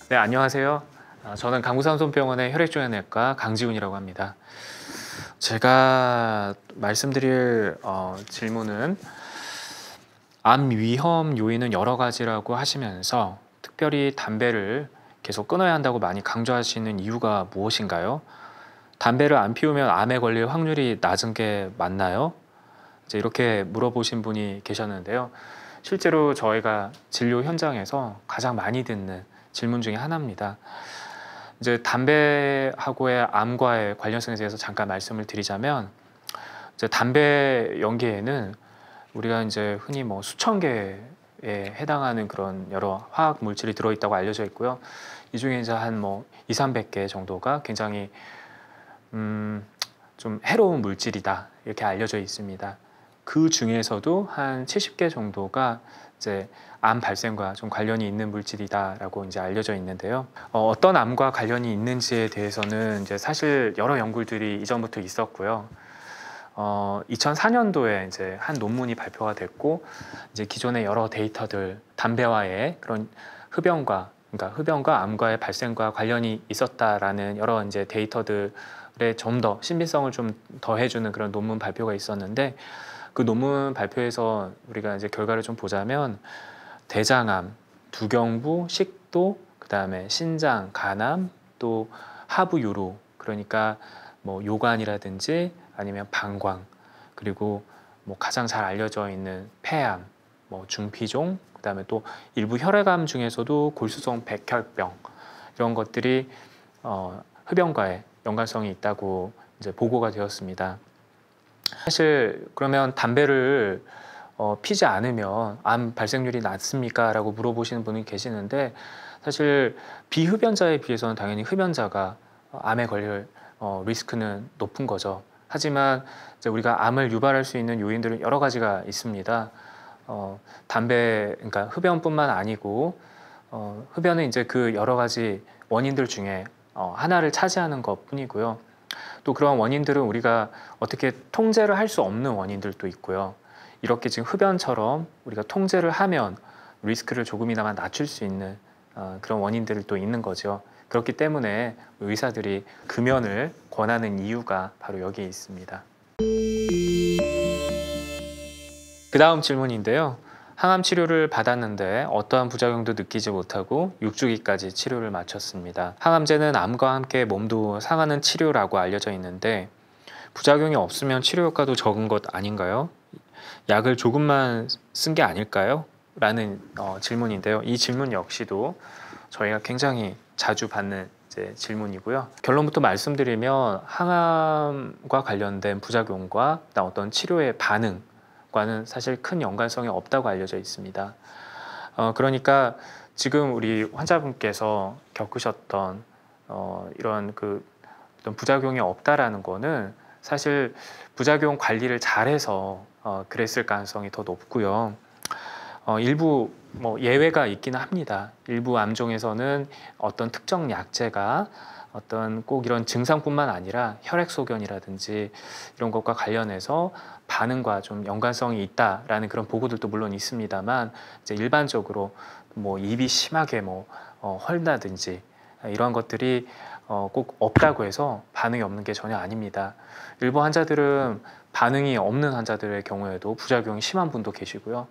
네, 안녕하세요. 저는 강구상손병원의 혈액종양내과 강지훈이라고 합니다. 제가 말씀드릴 질문은 암 위험 요인은 여러 가지라고 하시면서 특별히 담배를 계속 끊어야 한다고 많이 강조하시는 이유가 무엇인가요? 담배를 안 피우면 암에 걸릴 확률이 낮은 게 맞나요? 이제 이렇게 물어보신 분이 계셨는데요. 실제로 저희가 진료 현장에서 가장 많이 듣는 질문 중에 하나입니다. 이제 담배하고의 암과의 관련성에 대해서 잠깐 말씀을 드리자면, 이제 담배 연기에는 우리가 이제 흔히 뭐 수천 개에 해당하는 그런 여러 화학 물질이 들어있다고 알려져 있고요. 이 중에 이제 한 뭐 200~300개 정도가 굉장히 좀 해로운 물질이다 이렇게 알려져 있습니다. 그 중에서도 한 70개 정도가 이제 암 발생과 좀 관련이 있는 물질이다라고 이제 알려져 있는데요. 어떤 암과 관련이 있는지에 대해서는 이제 사실 여러 연구들이 이전부터 있었고요. 2004년도에 이제 한 논문이 발표가 됐고, 이제 기존의 여러 데이터들, 담배와의 그런 그러니까 흡연과 암과의 발생과 관련이 있었다라는 여러 이제 데이터들에 좀 더 신빙성을 좀 더해주는 그런 논문 발표가 있었는데, 그 논문 발표에서 우리가 이제 결과를 좀 보자면 대장암, 두경부, 식도, 그다음에 신장, 간암, 또 하부 요로, 그러니까 뭐 요관이라든지 아니면 방광, 그리고 뭐 가장 잘 알려져 있는 폐암, 뭐 중피종, 그다음에 또 일부 혈액암 중에서도 골수성 백혈병, 이런 것들이 흡연과의 연관성이 있다고 이제 보고가 되었습니다. 사실 그러면 담배를 피지 않으면 암 발생률이 낮습니까? 라고 물어보시는 분이 계시는데, 사실 비흡연자에 비해서는 당연히 흡연자가 암에 걸릴 리스크는 높은 거죠. 하지만 이제 우리가 암을 유발할 수 있는 요인들은 여러 가지가 있습니다. 그러니까 흡연뿐만 아니고 흡연은 이제 그 여러 가지 원인들 중에 하나를 차지하는 것 뿐이고요. 또 그런 원인들은 우리가 어떻게 통제를 할 수 없는 원인들도 있고요. 이렇게 지금 흡연처럼 우리가 통제를 하면 리스크를 조금이나마 낮출 수 있는 그런 원인들이 또 있는 거죠. 그렇기 때문에 의사들이 금연을 권하는 이유가 바로 여기에 있습니다. 그 다음 질문인데요. 항암 치료를 받았는데 어떠한 부작용도 느끼지 못하고 6주기까지 치료를 마쳤습니다. 항암제는 암과 함께 몸도 상하는 치료라고 알려져 있는데, 부작용이 없으면 치료 효과도 적은 것 아닌가요? 약을 조금만 쓴 게 아닐까요? 라는 질문인데요. 이 질문 역시도 저희가 굉장히 자주 받는 질문이고요. 결론부터 말씀드리면 항암과 관련된 부작용과 어떤 치료의 반응과는 사실 큰 연관성이 없다고 알려져 있습니다. 그러니까 지금 우리 환자분께서 겪으셨던 이런 어떤 부작용이 없다라는 거는 사실 부작용 관리를 잘해서 그랬을 가능성이 더 높고요. 일부 뭐 예외가 있기는 합니다. 일부 암종에서는 어떤 특정 약제가 어떤 꼭 이런 증상뿐만 아니라 혈액소견이라든지 이런 것과 관련해서 반응과 좀 연관성이 있다라는 그런 보고들도 물론 있습니다만, 이제 일반적으로 뭐 입이 심하게 헐다든지 이러한 것들이 꼭 없다고 해서 반응이 없는 게 전혀 아닙니다. 일부 환자들은 반응이 없는 환자들의 경우에도 부작용이 심한 분도 계시고요.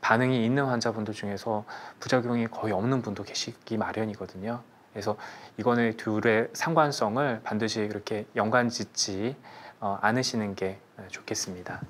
반응이 있는 환자분들 중에서 부작용이 거의 없는 분도 계시기 마련이거든요. 그래서 이거는 둘의 상관성을 반드시 그렇게 연관 짓지 않으시는 게 좋겠습니다.